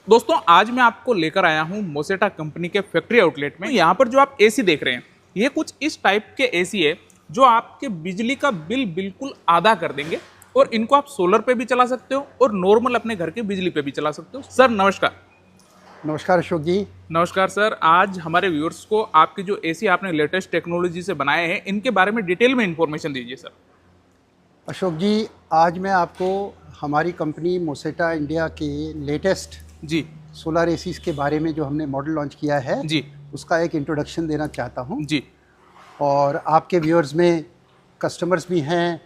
दोस्तों आज मैं आपको लेकर आया हूं मोसेटा कंपनी के फैक्ट्री आउटलेट में। यहाँ पर जो आप एसी देख रहे हैं ये कुछ इस टाइप के एसी है जो आपके बिजली का बिल बिल्कुल आधा कर देंगे और इनको आप सोलर पे भी चला सकते हो और नॉर्मल अपने घर के बिजली पे भी चला सकते हो। सर नमस्कार। नमस्कार अशोक जी। नमस्कार सर। आज हमारे व्यूअर्स को आपकी जो एसी आपने लेटेस्ट टेक्नोलॉजी से बनाए हैं इनके बारे में डिटेल में इंफॉर्मेशन दीजिए सर। अशोक जी, आज मैं आपको हमारी कंपनी मोसेटा इंडिया के लेटेस्ट जी सोलर एसीज के बारे में जो हमने मॉडल लॉन्च किया है जी उसका एक इंट्रोडक्शन देना चाहता हूं। जी और आपके व्यूअर्स में कस्टमर्स भी हैं,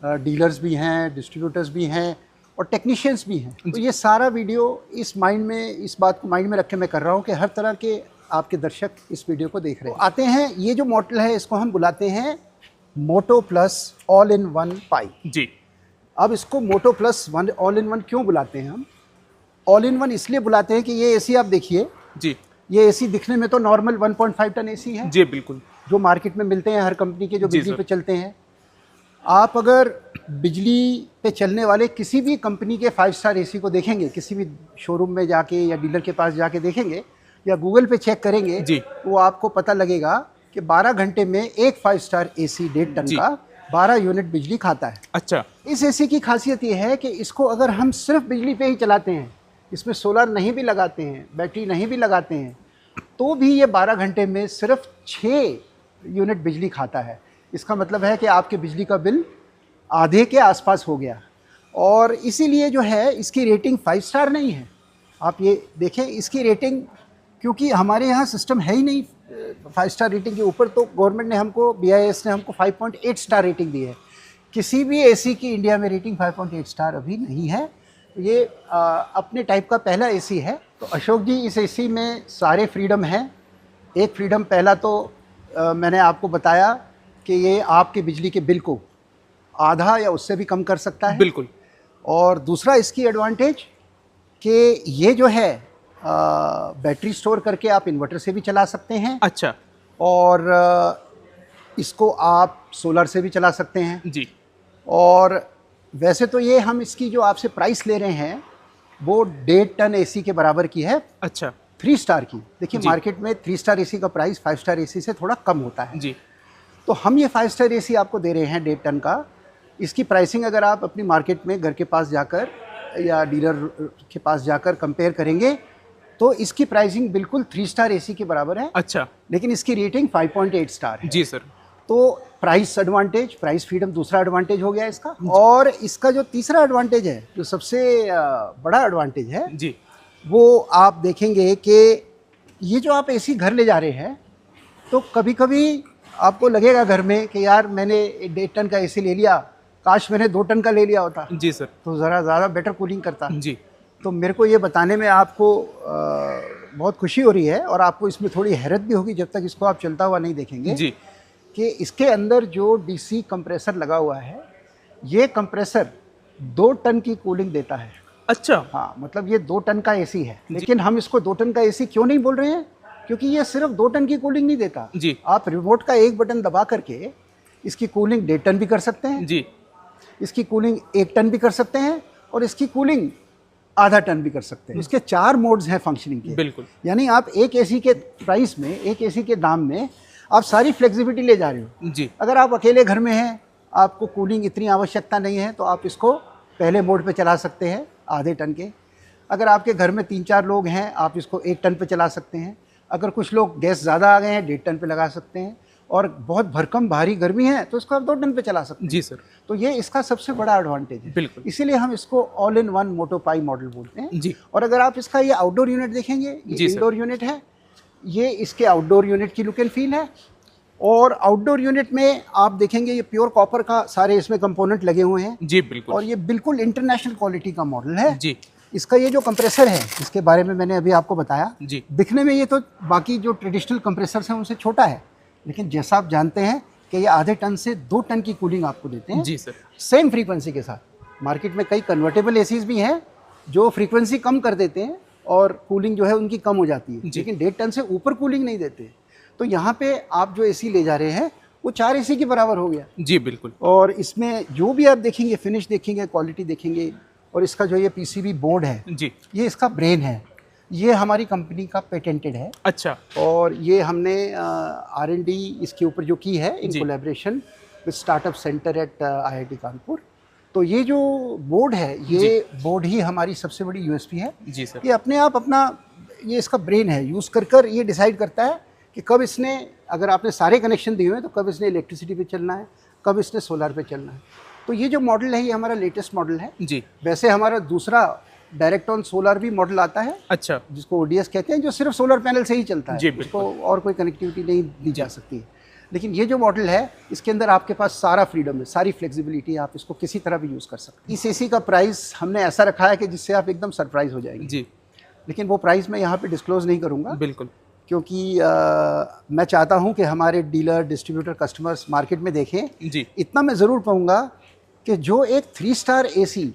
डीलर्स भी हैं, डिस्ट्रीब्यूटर्स भी हैं और टेक्नीशियंस भी हैं। तो ये सारा वीडियो इस बात को माइंड में रख के मैं कर रहा हूँ कि हर तरह के आपके दर्शक इस वीडियो को देख रहे हैं। आते हैं, ये जो मॉडल है इसको हम बुलाते हैं Moto plus all in one pi. जी अब इसको Moto plus one all in one क्यों बुलाते हैं? हम ऑल इन वन इसलिए बुलाते हैं कि ये एसी आप देखिए, जी ये एसी दिखने में तो नॉर्मल 1.5 टन एसी है जी बिल्कुल, जो मार्केट में मिलते हैं हर कंपनी के, जो जी बिजली सर। पे चलते हैं। आप अगर बिजली पे चलने वाले किसी भी कंपनी के 5 स्टार एसी को देखेंगे, किसी भी शोरूम में जाके या डीलर के पास जाके देखेंगे या गूगल पे चेक करेंगे जी। तो आपको पता लगेगा कि 12 घंटे में एक 5 स्टार एसी 1.5 टन जी। का 12 यूनिट बिजली खाता है। अच्छा इस एसी की खासियत ये है कि इसको अगर हम सिर्फ बिजली पे ही चलाते हैं, इसमें सोलर नहीं भी लगाते हैं, बैटरी नहीं भी लगाते हैं, तो भी ये 12 घंटे में सिर्फ 6 यूनिट बिजली खाता है। इसका मतलब है कि आपके बिजली का बिल आधे के आसपास हो गया। और इसीलिए जो है इसकी रेटिंग 5 स्टार नहीं है। आप ये देखें इसकी रेटिंग, क्योंकि हमारे यहाँ सिस्टम है ही नहीं 5 स्टार रेटिंग के ऊपर, तो गवर्नमेंट ने हमको, BIS ने हमको 5.8 स्टार रेटिंग दी है। किसी भी एसी की इंडिया में रेटिंग 5.8 स्टार अभी नहीं है। ये अपने टाइप का पहला एसी है। तो अशोक जी, इस एसी में सारे फ्रीडम हैं। एक फ्रीडम पहला तो मैंने आपको बताया कि ये आपके बिजली के बिल को आधा या उससे भी कम कर सकता है। बिल्कुल। और दूसरा इसकी एडवांटेज कि ये जो है बैटरी स्टोर करके आप इन्वर्टर से भी चला सकते हैं। अच्छा और इसको आप सोलर से भी चला सकते हैं। जी और वैसे तो ये हम इसकी जो आपसे प्राइस ले रहे हैं वो 1.5 टन एसी के बराबर की है। अच्छा 3 स्टार की। देखिए जी। मार्केट में 3 स्टार एसी का प्राइस 5 स्टार एसी से थोड़ा कम होता है। जी तो हम ये 5 स्टार एसी आपको दे रहे हैं 1.5 टन का। इसकी प्राइसिंग अगर आप अपनी मार्केट में घर के पास जाकर या डीलर के पास जाकर कंपेयर करेंगे तो इसकी प्राइसिंग बिल्कुल 3 स्टार एसी के बराबर है। अच्छा लेकिन इसकी रेटिंग 5.8 स्टार है। जी सर। तो प्राइस एडवांटेज, प्राइस फ्रीडम दूसरा एडवांटेज हो गया इसका। और इसका जो तीसरा एडवांटेज है, जो सबसे बड़ा एडवांटेज है, जी वो आप देखेंगे कि ये जो आप एसी घर ले जा रहे हैं तो कभी कभी आपको लगेगा घर में कि यार मैंने 1.5 टन का एसी ले लिया, काश मैंने 2 टन का ले लिया होता जी सर। तो ज़रा ज़्यादा बेटर कूलिंग करता। जी तो मेरे को ये बताने में आपको बहुत खुशी हो रही है और आपको इसमें थोड़ी हैरत भी होगी जब तक इसको आप चलता हुआ नहीं देखेंगे जी कि इसके अंदर जो डीसी कंप्रेसर लगा हुआ है, ये कंप्रेसर 2 टन की कूलिंग देता है। अच्छा हाँ, मतलब ये 2 टन का एसी है। लेकिन हम इसको 2 टन का एसी क्यों नहीं बोल रहे हैं? क्योंकि ये सिर्फ 2 टन की कूलिंग नहीं देता। जी आप रिमोट का एक बटन दबा करके इसकी कूलिंग 1.5 टन भी कर सकते हैं, जी इसकी कूलिंग 1 टन भी कर सकते हैं और इसकी कूलिंग आधा टन भी कर सकते हैं। इसके 4 मोड्स हैं फंक्शनिंग के। बिल्कुल। यानी आप एक एसी के प्राइस में, एक एसी के दाम में आप सारी फ्लेक्सिबिलिटी ले जा रहे हो। जी अगर आप अकेले घर में हैं, आपको कूलिंग इतनी आवश्यकता नहीं है, तो आप इसको पहले मोड पे चला सकते हैं आधे टन के। अगर आपके घर में 3-4 लोग हैं, आप इसको 1 टन पे चला सकते हैं। अगर कुछ लोग गैस ज़्यादा आ गए हैं, 1.5 टन पे लगा सकते हैं। और बहुत भरकम भारी गर्मी है तो इसको आप 2 टन पे चला सकते हैं। जी सर। तो ये इसका सबसे बड़ा एडवांटेज है। बिल्कुल। इसीलिए हम इसको ऑल इन वन मोटो पाई मॉडल बोलते हैं। जी। और अगर आप इसका ये आउटडोर यूनिट देखेंगे, ये जी सर। इंडोर यूनिट है, ये इसके आउटडोर यूनिट की लुक एंड फील है। और आउटडोर यूनिट में आप देखेंगे ये प्योर कॉपर का सारे इसमें कंपोनेंट लगे हुए हैं। जी बिल्कुल। और ये बिल्कुल इंटरनेशनल क्वालिटी का मॉडल है। जी इसका ये जो कंप्रेसर है, इसके बारे में मैंने अभी आपको बताया। जी दिखने में ये तो बाकी जो ट्रेडिशनल कंप्रेसर्स हैं उनसे छोटा है, लेकिन जैसा आप जानते हैं कि ये आधे टन से 2 टन की कूलिंग आपको देते हैं। जी सर। सेम फ्रीक्वेंसी के साथ। मार्केट में कई कन्वर्टेबल एसीज भी हैं जो फ्रीक्वेंसी कम कर देते हैं और कूलिंग जो है उनकी कम हो जाती है, लेकिन 1.5 टन से ऊपर कूलिंग नहीं देते। तो यहाँ पे आप जो एसी ले जा रहे हैं वो 4 एसी के बराबर हो गया। जी बिल्कुल। और इसमें जो भी आप देखेंगे, फिनिश देखेंगे, क्वालिटी देखेंगे, और इसका जो ये पीसीबी बोर्ड है, जी ये इसका ब्रेन है। ये हमारी कंपनी का पेटेंटेड है अच्छा, और ये हमने R&D इसके ऊपर जो की है इन जी। Collaboration with startup centre at IIT Kanpur. तो ये जो बोर्ड है, ये बोर्ड ही हमारी सबसे बड़ी यूएसपी है। जी सर। ये अपने आप अपना, ये इसका ब्रेन है, यूज़ कर कर ये डिसाइड करता है कि कब इसने, अगर आपने सारे कनेक्शन दिए हुए हैं तो कब इसने इलेक्ट्रिसिटी पे चलना है, कब इसने सोलर पे चलना है। तो ये जो मॉडल है ये हमारा लेटेस्ट मॉडल है। जी। वैसे हमारा दूसरा डायरेक्ट ऑन सोलर भी मॉडल आता है, अच्छा, जिसको ODS कहते हैं, जो सिर्फ सोलर पैनल से ही चलता है, जी, इसको और कोई कनेक्टिविटी नहीं दी जा सकती। लेकिन ये जो मॉडल है इसके अंदर आपके पास सारा फ्रीडम है, सारी फ्लेक्सिबिलिटी है, आप इसको किसी तरह भी यूज़ कर सकते हैं। इस AC का प्राइस हमने ऐसा रखा है कि जिससे आप एकदम सरप्राइज हो जाएंगे। जी, लेकिन वो प्राइस मैं यहाँ पे डिस्क्लोज नहीं करूँगा, बिल्कुल। क्योंकि मैं चाहता हूँ कि हमारे डीलर, डिस्ट्रीब्यूटर, कस्टमर्स मार्केट में देखें। जी, इतना मैं ज़रूर कहूँगा कि जो एक 3 स्टार AC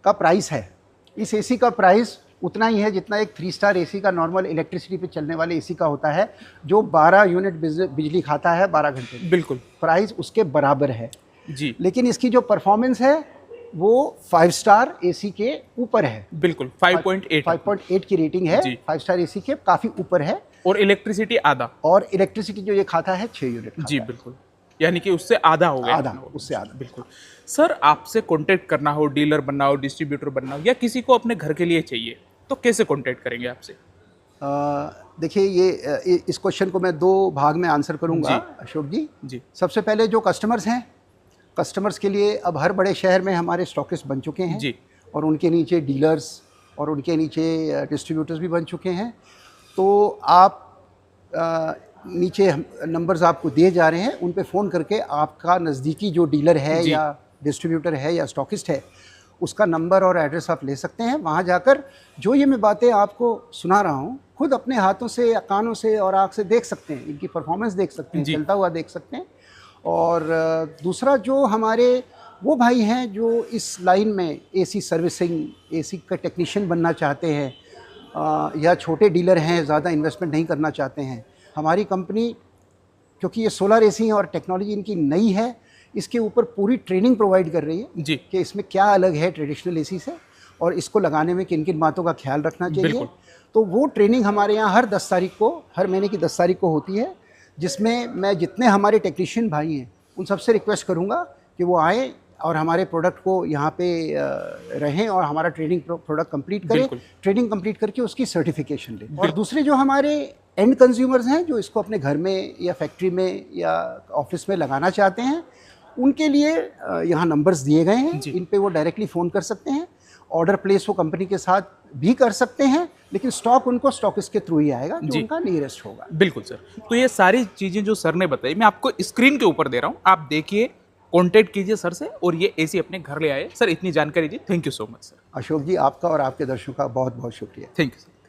का प्राइस है, इस AC का प्राइस उतना ही है जितना एक 3 स्टार AC का नॉर्मल इलेक्ट्रिसिटी पे चलने वाले AC का होता है, जो 12 यूनिट बिजली खाता है 12 घंटे में। बिल्कुल। प्राइस उसके बराबर है, जी, लेकिन इसकी जो परफॉर्मेंस है वो 5 स्टार AC के ऊपर है। बिल्कुल 5.8 5.8 की रेटिंग है, जी। 5 स्टार AC के काफ़ी ऊपर है। और इलेक्ट्रिसिटी आधा। और इलेक्ट्रिसिटी जो ये खाता है 6 यूनिट खाता जी है। बिल्कुल, यानी कि उससे आधा हो गया। आधा, उससे आधा। बिल्कुल। सर, आपसे कांटेक्ट करना हो, डीलर बनना हो, डिस्ट्रीब्यूटर बनना हो, या किसी को अपने घर के लिए चाहिए, तो कैसे कांटेक्ट करेंगे आपसे? देखिए, ये इस क्वेश्चन को मैं 2 भाग में आंसर करूंगा अशोक जी। जी, सबसे पहले जो कस्टमर्स हैं, कस्टमर्स के लिए अब हर बड़े शहर में हमारे स्टॉकिस्ट बन चुके हैं जी, और उनके नीचे डीलर्स और उनके नीचे डिस्ट्रीब्यूटर्स भी बन चुके हैं। तो आप नीचे नंबर्स आपको दिए जा रहे हैं, उन पे फ़ोन करके आपका नज़दीकी जो डीलर है जी। या डिस्ट्रीब्यूटर है या स्टॉकिस्ट है, उसका नंबर और एड्रेस आप ले सकते हैं। वहाँ जाकर जो ये मैं बातें आपको सुना रहा हूँ, खुद अपने हाथों से या कानों से और आँख से देख सकते हैं, इनकी परफॉर्मेंस देख सकते हैं, जी। चलता हुआ देख सकते हैं। और दूसरा, जो हमारे वो भाई हैं जो इस लाइन में AC सर्विसिंग, AC का टेक्नीशियन बनना चाहते हैं, या छोटे डीलर हैं, ज़्यादा इन्वेस्टमेंट नहीं करना चाहते हैं, हमारी कंपनी, क्योंकि ये सोलर AC और टेक्नोलॉजी इनकी नई है, इसके ऊपर पूरी ट्रेनिंग प्रोवाइड कर रही है जी, कि इसमें क्या अलग है ट्रेडिशनल AC से और इसको लगाने में किन किन बातों का ख्याल रखना चाहिए। बिल्कुल। तो वो ट्रेनिंग हमारे यहाँ हर 10 तारीख को, हर महीने की 10 तारीख को होती है, जिसमें मैं जितने हमारे टेक्नीशियन भाई हैं उन सबसे रिक्वेस्ट करूँगा कि वो आएँ और हमारे प्रोडक्ट को यहाँ पे रहें और हमारा ट्रेनिंग प्रोडक्ट कंप्लीट करें, बिल्कुल। ट्रेनिंग कंप्लीट करके उसकी सर्टिफिकेशन लें। और दूसरे जो हमारे एंड कंज्यूमर्स हैं, जो इसको अपने घर में या फैक्ट्री में या ऑफिस में लगाना चाहते हैं, उनके लिए यहाँ नंबर्स दिए गए हैं, इन पे वो डायरेक्टली फ़ोन कर सकते हैं। ऑर्डर प्लेस वो कंपनी के साथ भी कर सकते हैं, लेकिन स्टॉक उनको स्टॉकिस्ट के थ्रू ही आएगा, जो उनका नियरेस्ट होगा। बिल्कुल सर। तो ये सारी चीज़ें जो सर ने बताई, मैं आपको स्क्रीन के ऊपर दे रहा हूँ, आप देखिए, कांटेक्ट कीजिए सर से और ये AC अपने घर ले आए। सर, इतनी जानकारी दी, thank you so much sir. Ashok ji, आपका और आपके दर्शकों का बहुत बहुत शुक्रिया। Thank you sir.